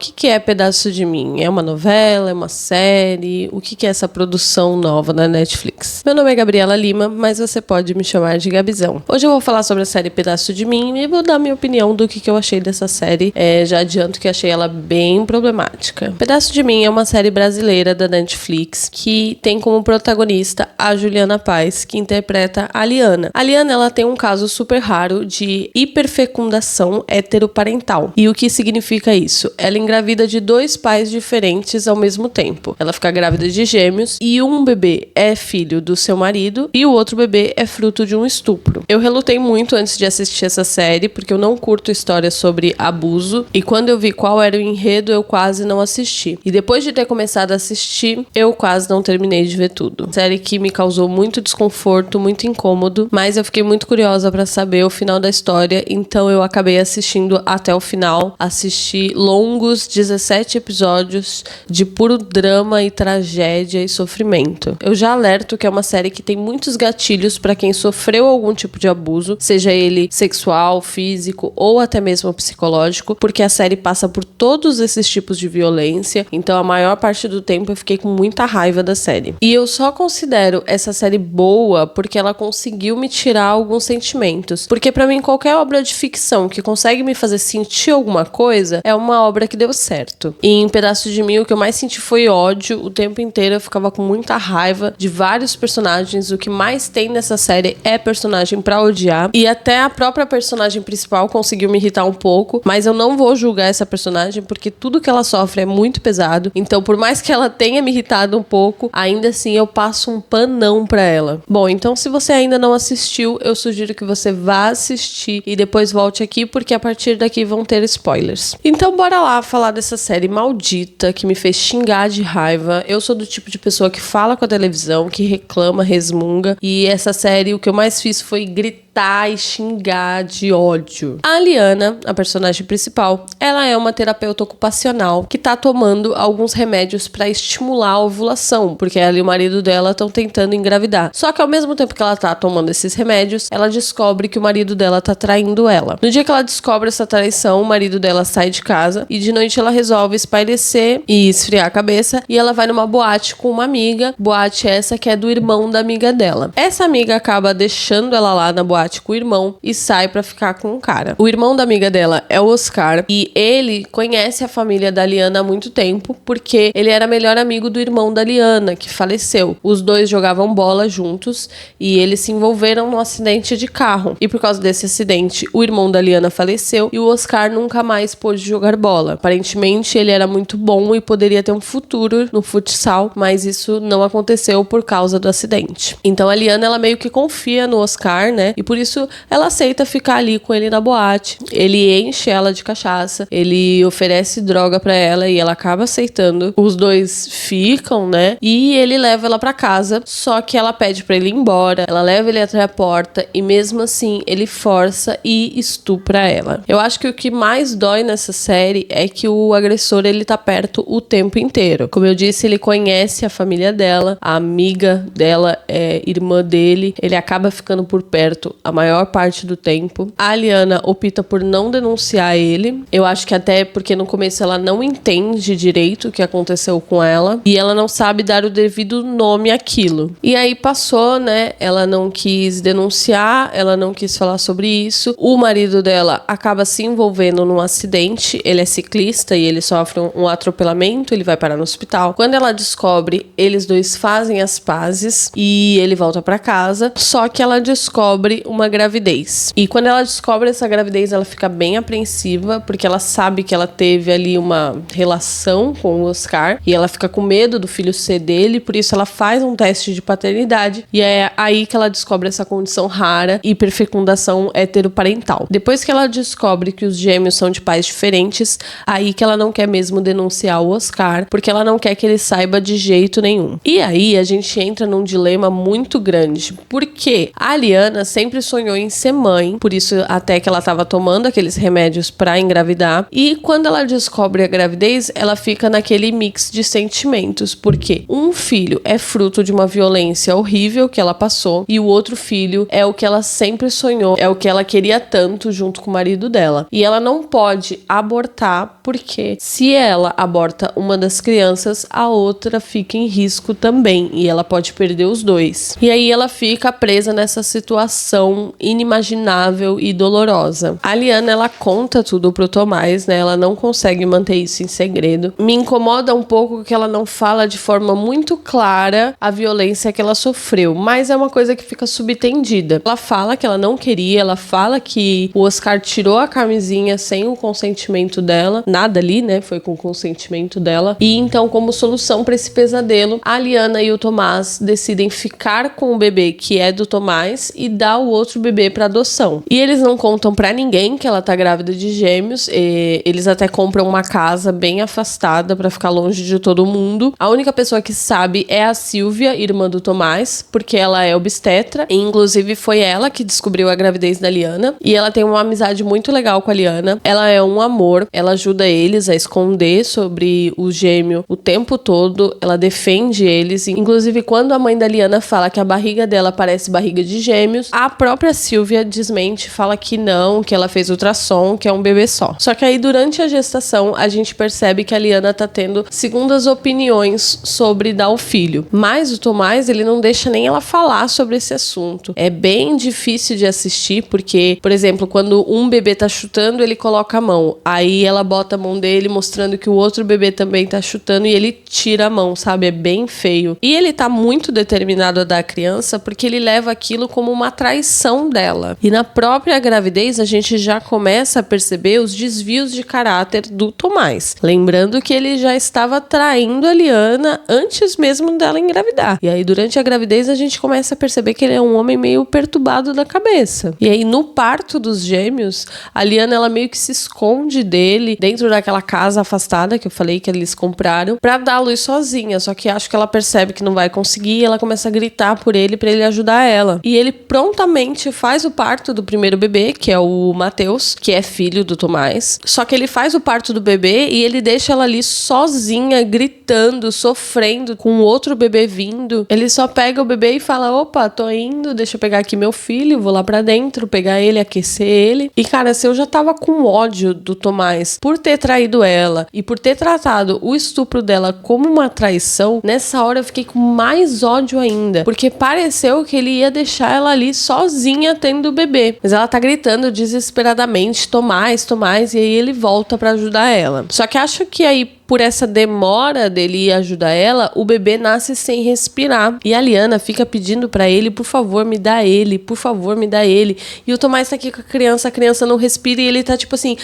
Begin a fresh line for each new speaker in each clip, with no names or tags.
O que é Pedaço de Mim? É uma novela? É uma série? O que é essa produção nova da Netflix? Meu nome é Gabriela Lima, mas você pode me chamar de Gabizão. Hoje eu vou falar sobre a série Pedaço de Mim e vou dar minha opinião do que eu achei dessa série. Já adianto que achei ela bem problemática. Pedaço de Mim é uma série brasileira da Netflix que tem como protagonista a Juliana Paz, que interpreta a Liana. A Liana, ela tem um caso super raro de hiperfecundação heteroparental. E o que significa isso? Ela engravida de 2 pais diferentes ao mesmo tempo. Ela fica grávida de gêmeos e um bebê é filho do seu marido e o outro bebê é fruto de um estupro. Eu relutei muito antes de assistir essa série porque eu não curto histórias sobre abuso e quando eu vi qual era o enredo eu quase não assisti. E depois de ter começado a assistir, eu quase não terminei de ver tudo. Série que me causou muito desconforto, muito incômodo, mas eu fiquei muito curiosa pra saber o final da história, então eu acabei assistindo até o final. Assisti longos 17 episódios de puro drama e tragédia e sofrimento. Eu já alerto que é uma série que tem muitos gatilhos pra quem sofreu algum tipo de abuso, seja ele sexual, físico ou até mesmo psicológico, porque a série passa por todos esses tipos de violência, então a maior parte do tempo eu fiquei com muita raiva da série. E eu só considero essa série boa porque ela conseguiu me tirar alguns sentimentos, porque pra mim qualquer obra de ficção que consegue me fazer sentir alguma coisa é uma obra que deu certo. E em Pedaço de Mim, o que eu mais senti foi ódio. O tempo inteiro eu ficava com muita raiva de vários personagens. O que mais tem nessa série é personagem pra odiar. E até a própria personagem principal conseguiu me irritar um pouco. Mas eu não vou julgar essa personagem, porque tudo que ela sofre é muito pesado. Então, por mais que ela tenha me irritado um pouco, ainda assim eu passo um panão pra ela. Bom, então se você ainda não assistiu, eu sugiro que você vá assistir e depois volte aqui, porque a partir daqui vão ter spoilers. Então, bora lá falar dessa série maldita que me fez xingar de raiva. Eu sou do tipo de pessoa que fala com a televisão, que reclama, resmunga. E essa série, o que eu mais fiz foi gritar e xingar de ódio. A Liana, a personagem principal, ela é uma terapeuta ocupacional que tá tomando alguns remédios pra estimular a ovulação, porque ela e o marido dela estão tentando engravidar. Só que ao mesmo tempo que ela tá tomando esses remédios, ela descobre que o marido dela tá traindo ela. No dia que ela descobre essa traição, o marido dela sai de casa e de noite ela resolve espairecer e esfriar a cabeça e ela vai numa boate com uma amiga. Boate essa que é do irmão da amiga dela. Essa amiga acaba deixando ela lá na boate com o irmão e sai pra ficar com o cara. O irmão da amiga dela é o Oscar e ele conhece a família da Liana há muito tempo porque ele era melhor amigo do irmão da Liana, que faleceu. Os dois jogavam bola juntos e eles se envolveram num acidente de carro. E por causa desse acidente, o irmão da Liana faleceu e o Oscar nunca mais pôde jogar bola. Aparentemente, ele era muito bom e poderia ter um futuro no futsal, mas isso não aconteceu por causa do acidente. Então a Liana, ela meio que confia no Oscar, né? E por isso ela aceita ficar ali com ele na boate. Ele enche ela de cachaça, ele oferece droga pra ela e ela acaba aceitando. Os dois ficam, né? E ele leva ela pra casa, só que ela pede pra ele ir embora, ela leva ele até a porta e mesmo assim ele força e estupra ela. Eu acho que o que mais dói nessa série é que o agressor, ele tá perto o tempo inteiro. Como eu disse, ele conhece a família dela, a amiga dela é irmã dele, ele acaba ficando por perto a maior parte do tempo. A Liana opta por não denunciar ele. Eu acho que até porque no começo ela não entende direito o que aconteceu com ela e ela não sabe dar o devido nome àquilo. E aí passou, né? Ela não quis denunciar, ela não quis falar sobre isso. O marido dela acaba se envolvendo num acidente. Ele é ciclista e ele sofre um atropelamento, ele vai parar no hospital. Quando ela descobre, eles dois fazem as pazes e ele volta pra casa. Só que ela descobre uma gravidez. E quando ela descobre essa gravidez, ela fica bem apreensiva, porque ela sabe que ela teve ali uma relação com o Oscar, e ela fica com medo do filho ser dele, por isso ela faz um teste de paternidade, e é aí que ela descobre essa condição rara, hiperfecundação heteroparental. Depois que ela descobre que os gêmeos são de pais diferentes, aí que ela não quer mesmo denunciar o Oscar, porque ela não quer que ele saiba de jeito nenhum. E aí a gente entra num dilema muito grande, porque a Liana sempre sempre sonhou em ser mãe, por isso até que ela tava tomando aqueles remédios pra engravidar. E quando ela descobre a gravidez, ela fica naquele mix de sentimentos, porque um filho é fruto de uma violência horrível que ela passou e o outro filho é o que ela sempre sonhou, é o que ela queria tanto junto com o marido dela. E ela não pode abortar, porque se ela aborta uma das crianças, a outra fica em risco também e ela pode perder os dois. E aí ela fica presa nessa situação inimaginável e dolorosa. A Liana, ela conta tudo pro Tomás, né? Ela não consegue manter isso em segredo. Me incomoda um pouco que ela não fala de forma muito clara a violência que ela sofreu, mas é uma coisa que fica subtendida. Ela fala que ela não queria, ela fala que o Oscar tirou a camisinha sem o consentimento dela, nada ali, né? Foi com o consentimento dela. E então, como solução para esse pesadelo, a Liana e o Tomás decidem ficar com o bebê que é do Tomás e dar o outro bebê para adoção. E eles não contam para ninguém que ela tá grávida de gêmeos. Eles até compram uma casa bem afastada para ficar longe de todo mundo. A única pessoa que sabe é a Silvia, irmã do Tomás, porque ela é obstetra. E, inclusive, foi ela que descobriu a gravidez da Liana. E ela tem uma amizade muito legal com a Liana. Ela é um amor. Ela ajuda eles a esconder sobre o gêmeo o tempo todo. Ela defende eles. Inclusive, quando a mãe da Liana fala que a barriga dela parece barriga de gêmeos, a própria Silvia desmente, fala que não, que ela fez ultrassom, que é um bebê só. Só que aí, durante a gestação, a gente percebe que a Liana tá tendo segundas opiniões sobre dar o filho. Mas o Tomás, ele não deixa nem ela falar sobre esse assunto. É bem difícil de assistir, porque, por exemplo, quando um bebê tá chutando, ele coloca a mão. Aí ela bota a mão dele, mostrando que o outro bebê também tá chutando, e ele tira a mão, sabe? É bem feio. E ele tá muito determinado a dar a criança, porque ele leva aquilo como uma traição dela. E na própria gravidez, a gente já começa a perceber os desvios de caráter do Tomás. Lembrando que ele já estava traindo a Liana antes mesmo dela engravidar. E aí, durante a gravidez, a gente começa a perceber que ele é um homem meio perturbado da cabeça. E aí, no parto dos gêmeos, a Liana, ela meio que se esconde dele dentro daquela casa afastada que eu falei que eles compraram pra dar a luz sozinha. Só que acho que ela percebe que não vai conseguir e ela começa a gritar por ele pra ele ajudar ela. E ele prontamente faz o parto do primeiro bebê, que é o Matheus, que é filho do Tomás. Só que ele faz o parto do bebê e ele deixa ela ali sozinha, gritando, sofrendo, com outro bebê vindo. Ele só pega o bebê e fala: opa, tô indo, deixa eu pegar aqui meu filho, vou lá pra dentro, pegar ele, aquecer ele. E cara, se eu já tava com ódio do Tomás por ter traído ela e por ter tratado o estupro dela como uma traição, nessa hora eu fiquei com mais ódio ainda, porque pareceu que ele ia deixar ela ali sozinha tendo o bebê. Mas ela tá gritando desesperadamente: Tomás, Tomás, e aí ele volta pra ajudar ela. Só que acho que aí, por essa demora dele ir ajudar ela, o bebê nasce sem respirar. E a Liana fica pedindo pra ele: por favor, me dá ele, por favor, me dá ele. E o Tomás tá aqui com a criança não respira e ele tá tipo assim...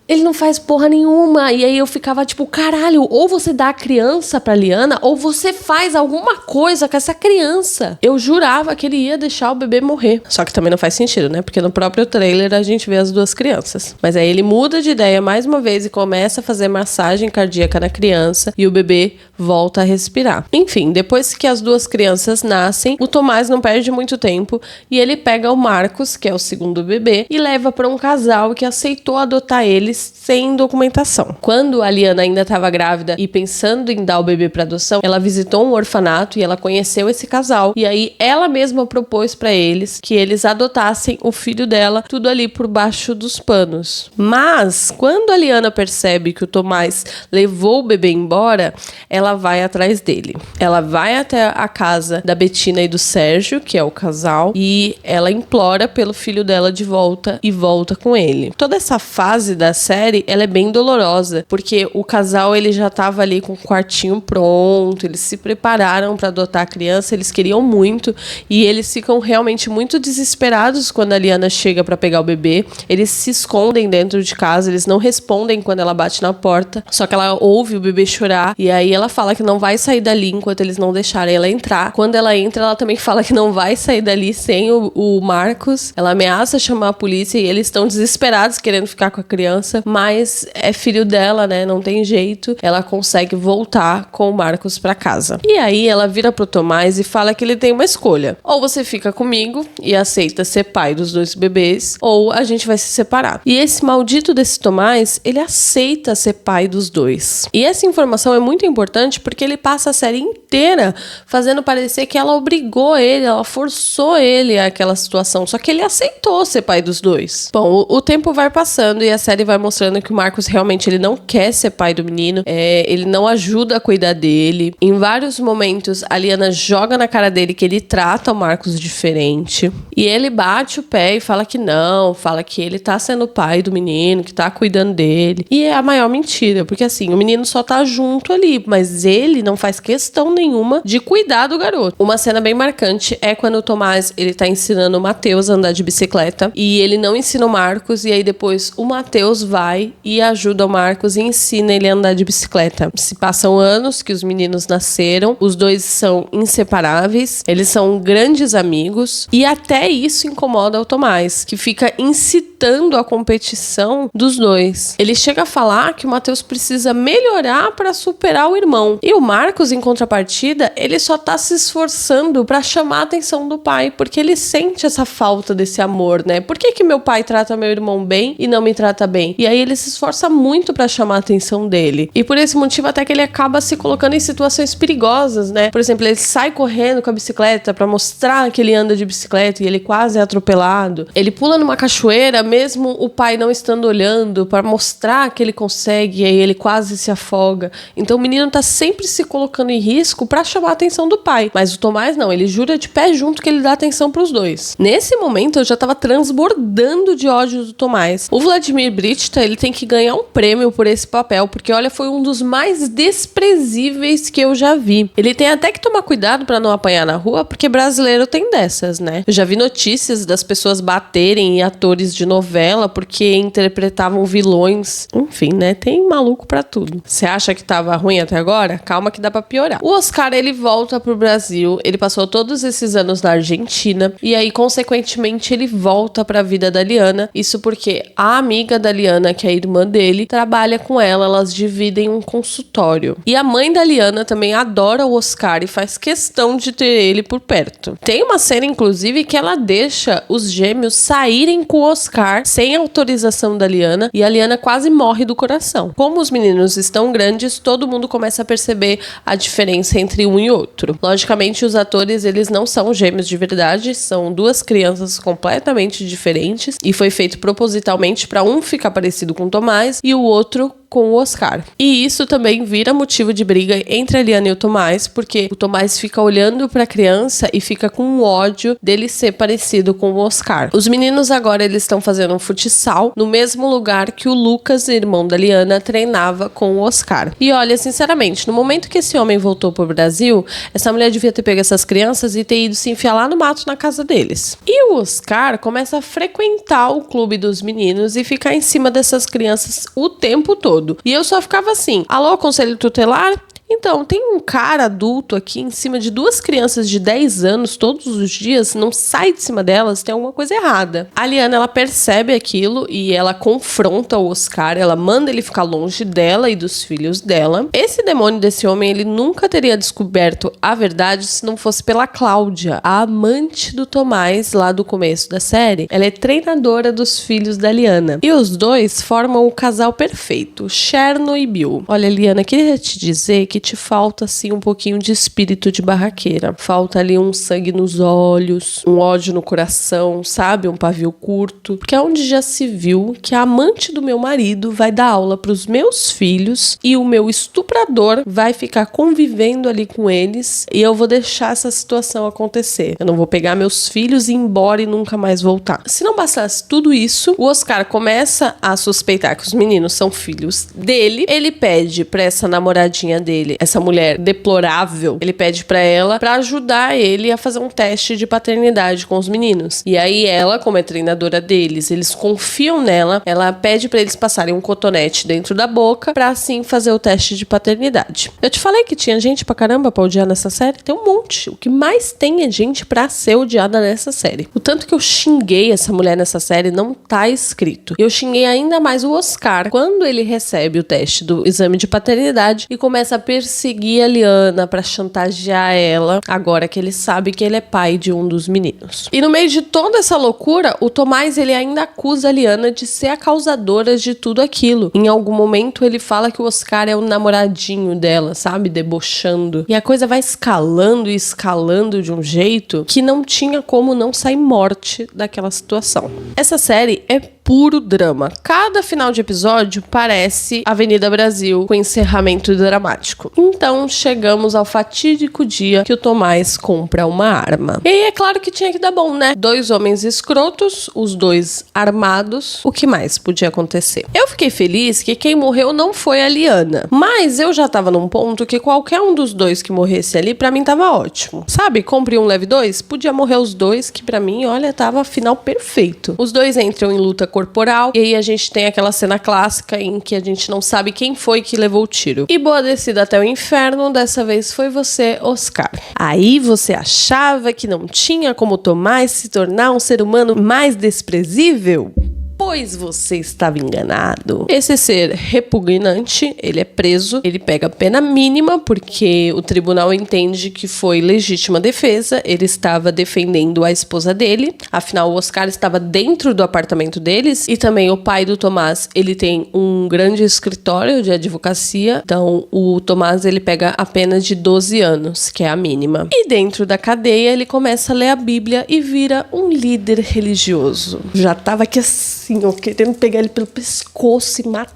Ele não faz porra nenhuma. E aí eu ficava tipo, caralho, ou você dá a criança pra Liana, ou você faz alguma coisa com essa criança. Eu jurava que ele ia deixar o bebê morrer. Só que também não faz sentido, né? Porque no próprio trailer a gente vê as duas crianças. Mas aí ele muda de ideia mais uma vez e começa a fazer massagem cardíaca na criança e o bebê volta a respirar. Enfim, depois que as duas crianças nascem, o Tomás não perde muito tempo e ele pega o Marcos, que é o segundo bebê, e leva pra um casal que aceitou adotar eles sem documentação. Quando a Liana ainda estava grávida e pensando em dar o bebê para adoção, ela visitou um orfanato e ela conheceu esse casal. E aí ela mesma propôs para eles que eles adotassem o filho dela, tudo ali por baixo dos panos. Mas quando a Liana percebe que o Tomás levou o bebê embora, ela vai atrás dele. Ela vai até a casa da Betina e do Sérgio, que é o casal, e ela implora pelo filho dela de volta e volta com ele. Toda essa fase da série, ela é bem dolorosa, porque o casal, ele já tava ali com o quartinho pronto, eles se prepararam para adotar a criança, eles queriam muito, e eles ficam realmente muito desesperados quando a Liana chega para pegar o bebê. Eles se escondem dentro de casa, eles não respondem quando ela bate na porta, só que ela ouve o bebê chorar, e aí ela fala que não vai sair dali enquanto eles não deixarem ela entrar. Quando ela entra, ela também fala que não vai sair dali sem o Marcos. Ela ameaça chamar a polícia e eles estão desesperados querendo ficar com a criança. criança, mas é filho dela, né? Não tem jeito. Ela consegue voltar com o Marcos pra casa. E aí ela vira pro Tomás e fala que ele tem uma escolha. Ou você fica comigo e aceita ser pai dos 2 bebês, ou a gente vai se separar. E esse maldito desse Tomás, ele aceita ser pai dos 2. E essa informação é muito importante porque ele passa a série inteira fazendo parecer que ela obrigou ele, ela forçou ele àquela situação, só que ele aceitou ser pai dos 2. Bom, o tempo vai passando e a série vai mostrando que o Marcos realmente ele não quer ser pai do menino, ele não ajuda a cuidar dele. Em vários momentos, a Liana joga na cara dele que ele trata o Marcos diferente. E ele bate o pé e fala que não, fala que ele tá sendo pai do menino, que tá cuidando dele. E é a maior mentira, porque assim, o menino só tá junto ali, mas ele não faz questão nenhuma de cuidar do garoto. Uma cena bem marcante é quando o Tomás, ele tá ensinando o Matheus a andar de bicicleta, e ele não ensina o Marcos, e aí depois o Matheus vai e ajuda o Marcos e ensina ele a andar de bicicleta. Se passam anos que os meninos nasceram, os 2 são inseparáveis, eles são grandes amigos, e até isso incomoda o Tomás, que fica incitando a competição dos 2. Ele chega a falar que o Matheus precisa melhorar para superar o irmão. E o Marcos, em contrapartida, ele só tá se esforçando para chamar a atenção do pai, porque ele sente essa falta desse amor, né? Por que meu pai trata meu irmão bem e não me trata bem? E aí ele se esforça muito para chamar a atenção dele. E por esse motivo até que ele acaba se colocando em situações perigosas, né? Por exemplo, ele sai correndo com a bicicleta para mostrar que ele anda de bicicleta e ele quase é atropelado. Ele pula numa cachoeira, mesmo o pai não estando olhando, para mostrar que ele consegue, e aí ele quase se afoga. Então o menino tá sempre se colocando em risco para chamar a atenção do pai. Mas o Tomás não, ele jura de pé junto que ele dá atenção pros 2. Nesse momento eu já tava transbordando de ódio do Tomás. O Vladimir Brista, ele tem que ganhar um prêmio por esse papel, porque olha, foi um dos mais desprezíveis que eu já vi. Ele tem até que tomar cuidado para não apanhar na rua, porque brasileiro tem dessas, né? Eu já vi notícias das pessoas baterem em atores de novela porque interpretavam vilões. Enfim, né? Tem maluco pra tudo. Você acha que tava ruim até agora? Calma que dá pra piorar. O Oscar, ele volta pro Brasil, ele passou todos esses anos na Argentina, e aí, consequentemente, ele volta pra vida da Liana. Isso porque a amiga da Liana, que é a irmã dele, trabalha com ela, elas dividem um consultório. E a mãe da Liana também adora o Oscar e faz questão de ter ele por perto. Tem uma cena, inclusive, que ela deixa os gêmeos saírem com o Oscar sem autorização da Liana, e a Liana quase morre do coração. Como os meninos estão grandes, todo mundo começa a perceber a diferença entre um e outro. Logicamente, os atores, eles não são gêmeos de verdade, são 2 crianças completamente diferentes, e foi feito propositalmente para um ficar parecido com o Tomás e o outro com o Oscar. E isso também vira motivo de briga entre a Liana e o Tomás, porque o Tomás fica olhando pra criança e fica com ódio dele ser parecido com o Oscar. Os meninos agora, eles estão fazendo um futsal no mesmo lugar que o Lucas, irmão da Liana, treinava com o Oscar. E olha, sinceramente, no momento que esse homem voltou pro Brasil, essa mulher devia ter pego essas crianças e ter ido se enfiar lá no mato na casa deles. E o Oscar começa a frequentar o clube dos meninos e ficar em cima dessas crianças o tempo todo. E eu só ficava assim: alô, conselho tutelar? Então, tem um cara adulto aqui em cima de 2 crianças de 10 anos todos os dias, não sai de cima delas, tem alguma coisa errada. A Liana, ela percebe aquilo e ela confronta o Oscar, ela manda ele ficar longe dela e dos filhos dela. Esse demônio desse homem, ele nunca teria descoberto a verdade se não fosse pela Cláudia, a amante do Tomás lá do começo da série. Ela é treinadora dos filhos da Liana. E os 2 formam o casal perfeito, Cherno e Bill. Olha, Liana, queria te dizer que te falta, assim, um pouquinho de espírito de barraqueira. Falta ali um sangue nos olhos, um ódio no coração, sabe? Um pavio curto. Porque é onde já se viu que a amante do meu marido vai dar aula pros meus filhos e o meu estuprador vai ficar convivendo ali com eles e eu vou deixar essa situação acontecer. Eu não vou pegar meus filhos e ir embora e nunca mais voltar. Se não bastasse tudo isso, o Oscar começa a suspeitar que os meninos são filhos dele. Ele pede pra essa namoradinha dele essa mulher deplorável, ele pede pra ela pra ajudar ele a fazer um teste de paternidade com os meninos. E aí ela, como é treinadora deles, eles confiam nela, ela pede pra eles passarem um cotonete dentro da boca pra assim fazer o teste de paternidade. Eu te falei que tinha gente pra caramba pra odiar nessa série? Tem um monte. O que mais tem é gente pra ser odiada nessa série. O tanto que eu xinguei essa mulher nessa série não tá escrito. Eu xinguei ainda mais o Oscar quando ele recebe o teste do exame de paternidade e começa a perseguir a Liana pra chantagear ela, agora que ele sabe que ele é pai de um dos meninos. E no meio de toda essa loucura, o Tomás ele ainda acusa a Liana de ser a causadora de tudo aquilo. Em algum momento ele fala que o Oscar é o namoradinho dela, sabe? Debochando. E a coisa vai escalando e escalando de um jeito que não tinha como não sair morte daquela situação. Essa série é puro drama. Cada final de episódio parece Avenida Brasil com encerramento dramático. Então chegamos ao fatídico dia que o Tomás compra uma arma. E aí é claro que tinha que dar bom, né? 2 homens escrotos, os 2 armados. O que mais podia acontecer? Eu fiquei feliz que quem morreu não foi a Liana. Mas eu já tava num ponto que qualquer um dos 2 que morresse ali, pra mim tava ótimo. Sabe? Compre um, leve 2. Podia morrer os 2, que pra mim, olha, tava final perfeito. Os 2 entram em luta corporal, e aí a gente tem aquela cena clássica em que a gente não sabe quem foi que levou o tiro. E boa descida até o inferno, dessa vez foi você, Oscar. Aí você achava que não tinha como Tomás se tornar um ser humano mais desprezível? Pois você estava enganado. Esse ser repugnante, ele é preso, ele pega pena mínima porque o tribunal entende que foi legítima defesa, ele estava defendendo a esposa dele, afinal o Oscar estava dentro do apartamento deles e também o pai do Tomás, ele tem um grande escritório de advocacia, então o Tomás ele pega a pena de 12 anos, que é a mínima. E dentro da cadeia ele começa a ler a Bíblia e vira um líder religioso. Já tava aqui assim, querendo pegar ele pelo pescoço e matar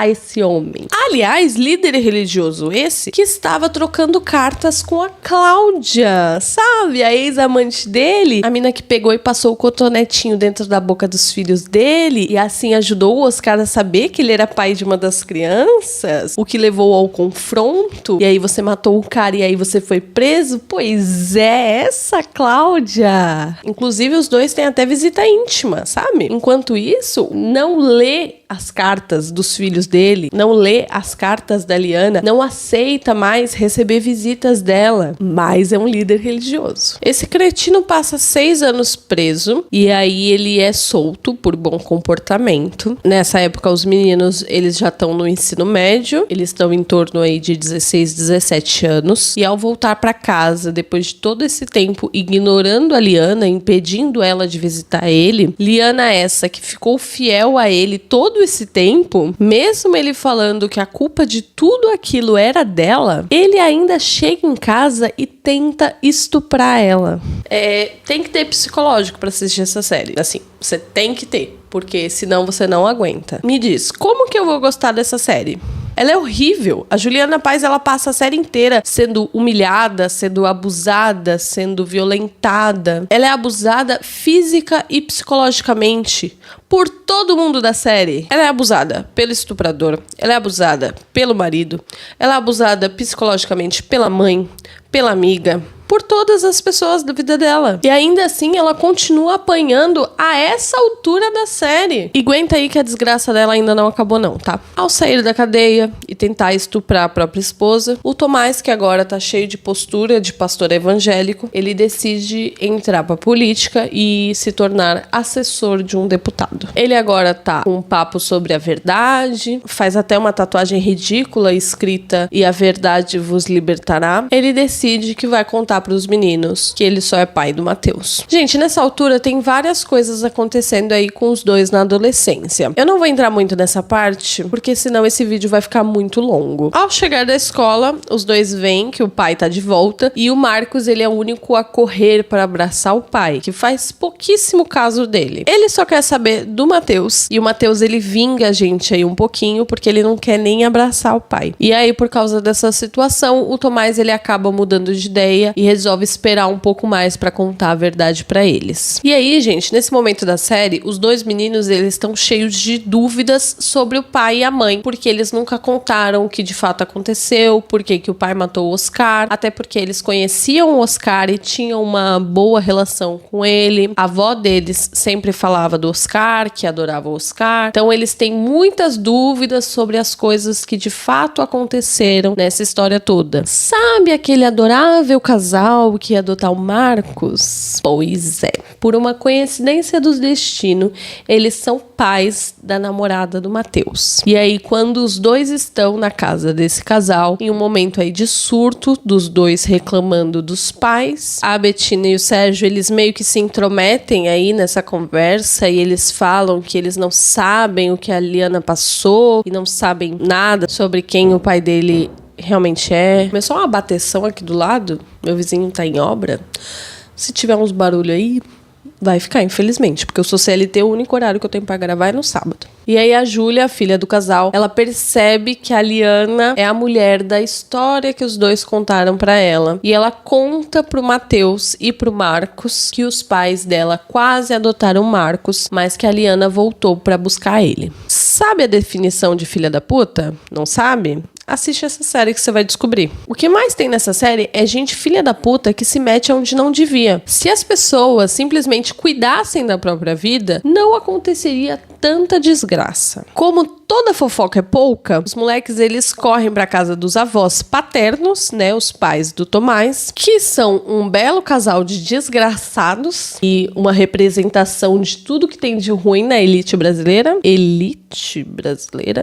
esse homem. Aliás, líder religioso esse que estava trocando cartas com a Cláudia, sabe? A ex-amante dele, a mina que pegou e passou o cotonetinho dentro da boca dos filhos dele e assim ajudou o Oscar a saber que ele era pai de uma das crianças, o que levou ao confronto. E aí você matou o cara e aí você foi preso? Pois é, essa Cláudia. Inclusive os 2 têm até visita íntima, sabe? Enquanto isso, não lê as cartas dos filhos dele, não lê as cartas da Liana, não aceita mais receber visitas dela, mas é um líder religioso. Esse cretino passa 6 anos preso e aí ele é solto por bom comportamento. Nessa época os meninos, eles já estão no ensino médio, eles estão em torno aí de 16, 17 anos e ao voltar para casa, depois de todo esse tempo ignorando a Liana, impedindo ela de visitar ele, Liana essa que ficou fiel a ele todo esse tempo, mesmo ele falando que a culpa de tudo aquilo era dela, ele ainda chega em casa e tenta estuprar ela. Tem que ter psicológico pra assistir essa série. Assim, você tem que ter, porque senão você não aguenta. Me diz, como que eu vou gostar dessa série? Ela é horrível. A Juliana Paz, ela passa a série inteira sendo humilhada, sendo abusada, sendo violentada. Ela é abusada física e psicologicamente por todo mundo da série. Ela é abusada pelo estuprador, ela é abusada pelo marido, ela é abusada psicologicamente pela mãe, pela amiga, por todas as pessoas da vida dela. E ainda assim, ela continua apanhando a essa altura da série. E aguenta aí que a desgraça dela ainda não acabou não, tá? Ao sair da cadeia e tentar estuprar a própria esposa, o Tomás, que agora tá cheio de postura de pastor evangélico, ele decide entrar pra política e se tornar assessor de um deputado. Ele agora tá com um papo sobre a verdade, faz até uma tatuagem ridícula escrita "E a verdade vos libertará". Ele decide que vai contar para os meninos que ele só é pai do Matheus. Gente, nessa altura tem várias coisas acontecendo aí com os 2 na adolescência. Eu não vou entrar muito nessa parte, porque senão esse vídeo vai ficar muito longo. Ao chegar da escola, os 2 veem que o pai tá de volta e o Marcos, ele é o único a correr para abraçar o pai, que faz pouquíssimo caso dele. Ele só quer saber do Matheus e o Matheus, ele vinga a gente aí um pouquinho porque ele não quer nem abraçar o pai. E aí, por causa dessa situação, o Tomás, ele acaba mudando de ideia e resolve esperar um pouco mais pra contar a verdade pra eles. E aí, gente, nesse momento da série, os dois meninos, eles estão cheios de dúvidas sobre o pai e a mãe, porque eles nunca contaram o que de fato aconteceu, por que o pai matou o Oscar, até porque eles conheciam o Oscar e tinham uma boa relação com ele. A avó deles sempre falava do Oscar, que adorava o Oscar. Então eles têm muitas dúvidas sobre as coisas que de fato aconteceram nessa história toda. Sabe aquele adorável casal que ia adotar o Marcos? Pois é, por uma coincidência do destino, eles são pais da namorada do Matheus. E aí, quando os dois estão na casa desse casal, em um momento aí de surto, dos dois reclamando dos pais, a Betina e o Sérgio, eles meio que se intrometem aí nessa conversa e eles falam que eles não sabem o que a Liana passou e não sabem nada sobre quem o pai dele realmente é. Começou uma bateção aqui do lado, meu vizinho tá em obra. Se tiver uns barulhos aí, vai ficar, infelizmente, porque eu sou CLT, o único horário que eu tenho pra gravar é no sábado. E aí a Júlia, a filha do casal, ela percebe que a Liana é a mulher da história que os dois contaram pra ela. E ela conta pro Matheus e pro Marcos que os pais dela quase adotaram o Marcos, mas que a Liana voltou pra buscar ele. Sabe a definição de filha da puta? Não sabe? Assiste essa série que você vai descobrir. O que mais tem nessa série é gente filha da puta que se mete onde não devia. Se as pessoas simplesmente cuidassem da própria vida, não aconteceria tanta desgraça. Como toda fofoca é pouca, os moleques, eles correm pra casa dos avós paternos, né, os pais do Tomás, que são um belo casal de desgraçados e uma representação de tudo que tem de ruim na elite brasileira.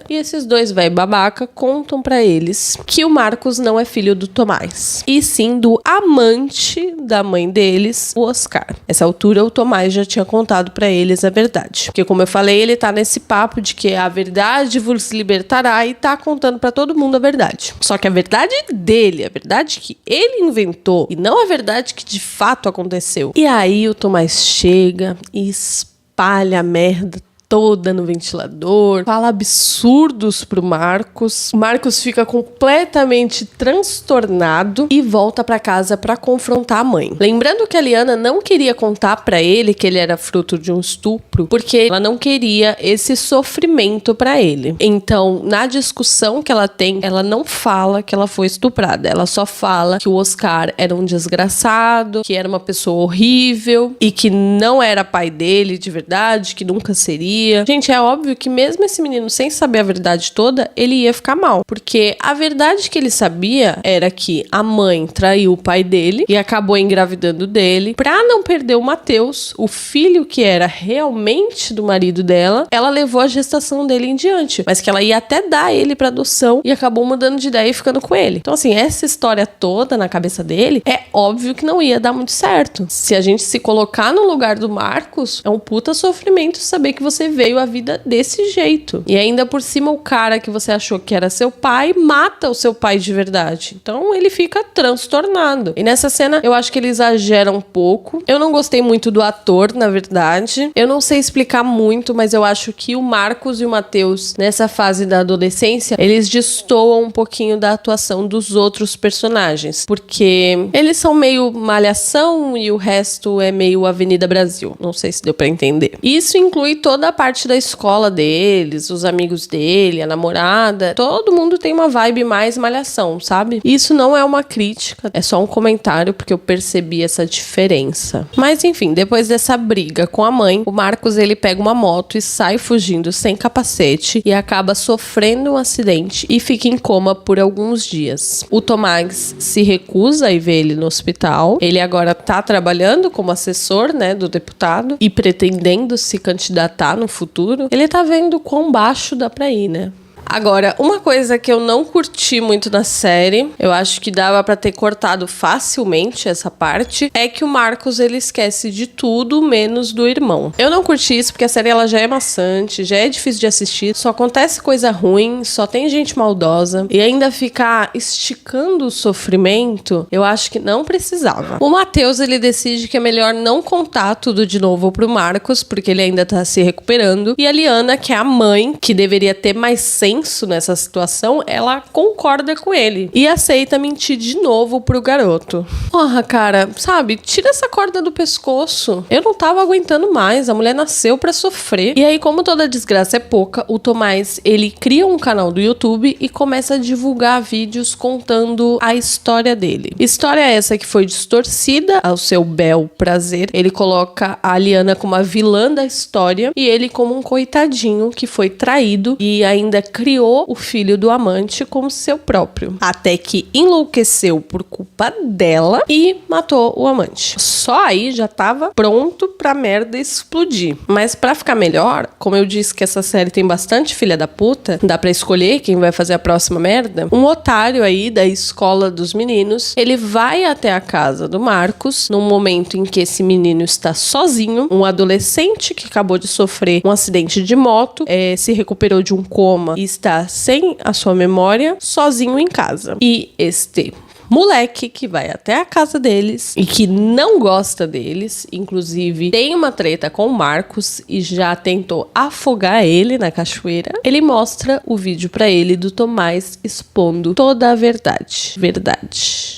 E esses dois véi babaca contam pra eles que o Marcos não é filho do Tomás, e sim do amante da mãe deles, o Oscar. Nessa altura, o Tomás já tinha contado pra eles a verdade. Porque, como eu falei, ele tá nesse papo de que a verdade vos libertará e tá contando pra todo mundo a verdade. Só que a verdade dele, a verdade que ele inventou, e não a verdade que de fato aconteceu. E aí o Tomás chega e espalha a merda toda no ventilador, fala absurdos pro Marcos. O Marcos fica completamente transtornado e volta pra casa pra confrontar a mãe. Lembrando que a Liana não queria contar pra ele que ele era fruto de um estupro, porque ela não queria esse sofrimento pra ele. Então, na discussão que ela tem, ela não fala que ela foi estuprada. Ela só fala que o Oscar era um desgraçado, que era uma pessoa horrível e que não era pai dele de verdade, que nunca seria. Gente, é óbvio que mesmo esse menino sem saber a verdade toda, ele ia ficar mal. Porque a verdade que ele sabia era que a mãe traiu o pai dele e acabou engravidando dele. Pra não perder o Matheus, o filho que era realmente do marido dela, ela levou a gestação dele em diante. Mas que ela ia até dar ele pra adoção e acabou mudando de ideia e ficando com ele. Então, assim, essa história toda na cabeça dele, é óbvio que não ia dar muito certo. Se a gente se colocar no lugar do Marcos, é um puta sofrimento saber que você veio a vida desse jeito. E ainda por cima, o cara que você achou que era seu pai, mata o seu pai de verdade. Então, ele fica transtornado. E nessa cena, eu acho que ele exagera um pouco. Eu não gostei muito do ator, na verdade. Eu não sei explicar muito, mas eu acho que o Marcos e o Matheus, nessa fase da adolescência, eles destoam um pouquinho da atuação dos outros personagens. Porque eles são meio Malhação e o resto é meio Avenida Brasil. Não sei se deu pra entender. Isso inclui toda a parte da escola deles, os amigos dele, a namorada. Todo mundo tem uma vibe mais Malhação, sabe? Isso não é uma crítica, é só um comentário, porque eu percebi essa diferença. Mas enfim, depois dessa briga com a mãe, o Marcos, ele pega uma moto e sai fugindo sem capacete e acaba sofrendo um acidente e fica em coma por alguns dias. O Tomás se recusa a ir ver ele no hospital. Ele agora tá trabalhando como assessor, né, do deputado e pretendendo se candidatar no futuro. Ele tá vendo quão baixo dá pra ir, né? Agora, uma coisa que eu não curti muito na série, eu acho que dava pra ter cortado facilmente essa parte, é que o Marcos, ele esquece de tudo menos do irmão. Eu não curti isso porque a série, ela já é maçante, já é difícil de assistir, só acontece coisa ruim, só tem gente maldosa, e ainda ficar esticando o sofrimento, eu acho que não precisava. O Matheus, ele decide que é melhor não contar tudo de novo pro Marcos, porque ele ainda tá se recuperando, e a Liana, que é a mãe, que deveria ter mais senso tenso nessa situação, ela concorda com ele e aceita mentir de novo pro garoto. Porra, cara, sabe? Tira essa corda do pescoço. Eu não tava aguentando mais, a mulher nasceu pra sofrer. E aí, como toda desgraça é pouca, o Tomás, ele cria um canal do YouTube e começa a divulgar vídeos contando a história dele. História essa que foi distorcida ao seu bel prazer. Ele coloca a Liana como a vilã da história e ele como um coitadinho que foi traído e ainda criou o filho do amante como seu próprio. Até que enlouqueceu por culpa dela e matou o amante. Só aí já tava pronto pra merda explodir. Mas pra ficar melhor, como eu disse que essa série tem bastante filha da puta, dá pra escolher quem vai fazer a próxima merda, um otário aí da escola dos meninos, ele vai até a casa do Marcos, num momento em que esse menino está sozinho, um adolescente que acabou de sofrer um acidente de moto, se recuperou de um coma e está sem a sua memória, sozinho em casa. E este moleque que vai até a casa deles e que não gosta deles, inclusive tem uma treta com o Marcos e já tentou afogar ele na cachoeira, ele mostra o vídeo pra ele do Tomás expondo toda a verdade.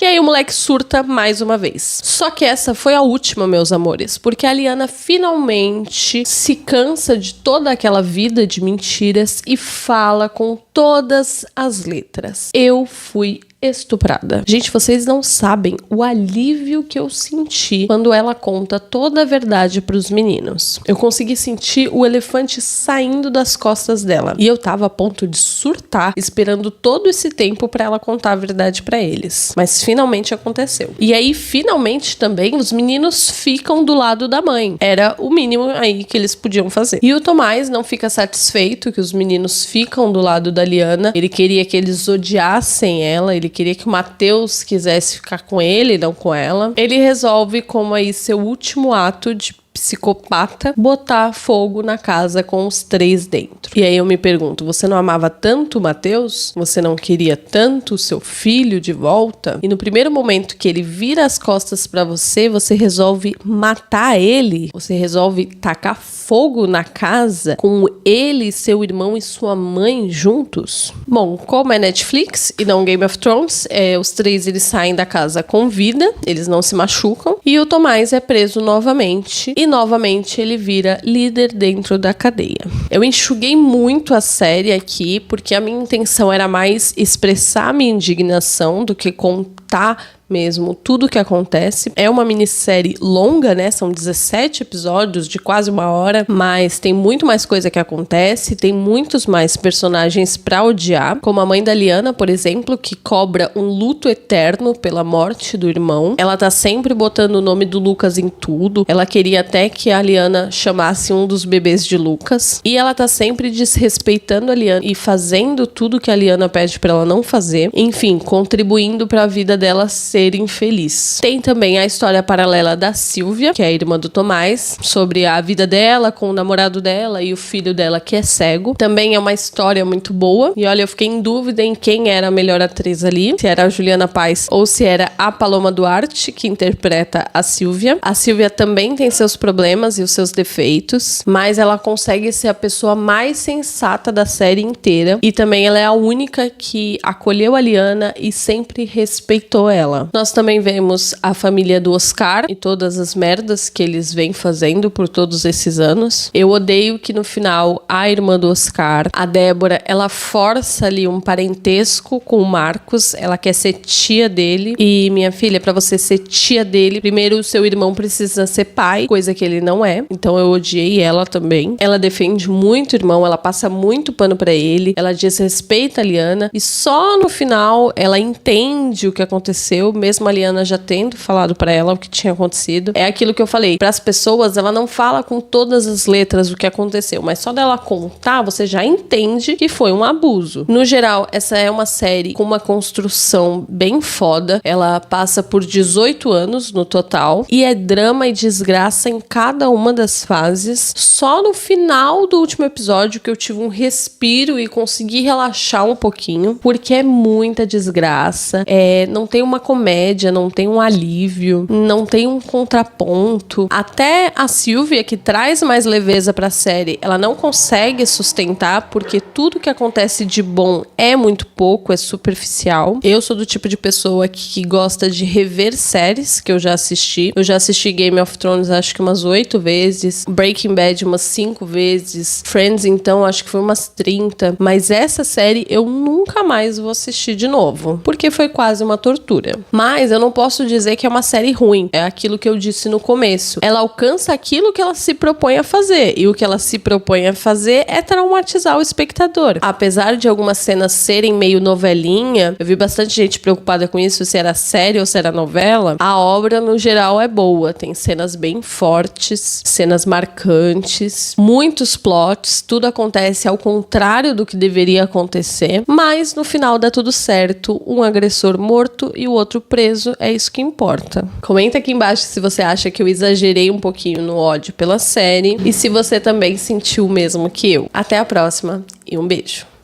E aí o moleque surta mais uma vez. Só que essa foi a última, meus amores, porque a Liana finalmente se cansa de toda aquela vida de mentiras e fala com todas as letras: eu fui estuprada. Gente, vocês não sabem o alívio que eu senti quando ela conta toda a verdade pros meninos. Eu consegui sentir o elefante saindo das costas dela. E eu tava a ponto de surtar, esperando todo esse tempo pra ela contar a verdade pra eles. Mas finalmente aconteceu. E aí, finalmente também, os meninos ficam do lado da mãe. Era o mínimo aí que eles podiam fazer. E o Tomás não fica satisfeito que os meninos ficam do lado da Liana. Ele queria que eles odiassem ela, ele queria que o Matheus quisesse ficar com ele, não com ela. Ele resolve, como aí seu último ato de psicopata, botar fogo na casa com os 3 dentro. E aí eu me pergunto, você não amava tanto o Matheus? Você não queria tanto o seu filho de volta? E no primeiro momento que ele vira as costas pra você, você resolve matar ele? Você resolve tacar fogo na casa com ele, seu irmão e sua mãe juntos? Bom, como é Netflix e não Game of Thrones, os 3 eles saem da casa com vida, eles não se machucam, e o Tomás é preso novamente e novamente ele vira líder dentro da cadeia. Eu enxuguei muito a série aqui, porque a minha intenção era mais expressar a minha indignação do que contar mesmo tudo o que acontece. É uma minissérie longa, né? São 17 episódios de quase 1 hora, mas tem muito mais coisa que acontece, tem muitos mais personagens pra odiar, como a mãe da Liana, por exemplo, que cobra um luto eterno pela morte do irmão. Ela tá sempre botando o nome do Lucas em tudo. Ela queria até que a Liana chamasse um dos bebês de Lucas. E ela tá sempre desrespeitando a Liana e fazendo tudo que a Liana pede pra ela não fazer. Enfim, contribuindo pra vida dela ser infeliz. Tem também a história paralela da Silvia, que é a irmã do Tomás, sobre a vida dela com o namorado dela e o filho dela que é cego. Também é uma história muito boa. E olha, eu fiquei em dúvida em quem era a melhor atriz ali, se era a Juliana Paz ou se era a Paloma Duarte, que interpreta a Silvia. A Silvia também tem seus problemas e os seus defeitos, mas ela consegue ser a pessoa mais sensata da série inteira. E também ela é a única que acolheu a Liana e sempre respeitou ela. Nós também vemos a família do Oscar e todas as merdas que eles vêm fazendo por todos esses anos. Eu odeio que no final a irmã do Oscar, a Débora, ela força ali um parentesco com o Marcos. Ela quer ser tia dele. E minha filha, pra você ser tia dele, primeiro o seu irmão precisa ser pai, coisa que ele não é. Então eu odiei ela também. Ela defende muito o irmão, ela passa muito pano pra ele, ela desrespeita a Liana e só no final ela entende o que aconteceu, mesmo a Liana já tendo falado pra ela o que tinha acontecido. É aquilo que eu falei, pras pessoas ela não fala com todas as letras o que aconteceu, mas só dela contar, você já entende que foi um abuso. No geral, essa é uma série com uma construção bem foda, ela passa por 18 anos no total, e é drama e desgraça em cada uma das fases. Só no final do último episódio que eu tive um respiro e consegui relaxar um pouquinho, porque é muita desgraça, não tem uma comédia média, não tem um alívio, não tem um contraponto. Até a Sylvia, que traz mais leveza pra série, ela não consegue sustentar, porque tudo que acontece de bom é muito pouco, é superficial. Eu sou do tipo de pessoa que gosta de rever séries que eu já assisti. Eu já assisti Game of Thrones acho que umas 8 vezes, Breaking Bad umas 5 vezes, Friends então acho que foi umas 30, mas essa série eu nunca mais vou assistir de novo, porque foi quase uma tortura. Mas eu não posso dizer que é uma série ruim, é aquilo que eu disse no começo. Ela alcança aquilo que ela se propõe a fazer, e o que ela se propõe a fazer é traumatizar o espectador. Apesar de algumas cenas serem meio novelinha, eu vi bastante gente preocupada com isso, se era série ou se era novela. A obra no geral é boa, tem cenas bem fortes, cenas marcantes, muitos plots, tudo acontece ao contrário do que deveria acontecer, mas no final dá tudo certo, um agressor morto e o outro preso, é isso que importa. Comenta aqui embaixo se você acha que eu exagerei um pouquinho no ódio pela série e se você também sentiu o mesmo que eu. Até a próxima e um beijo!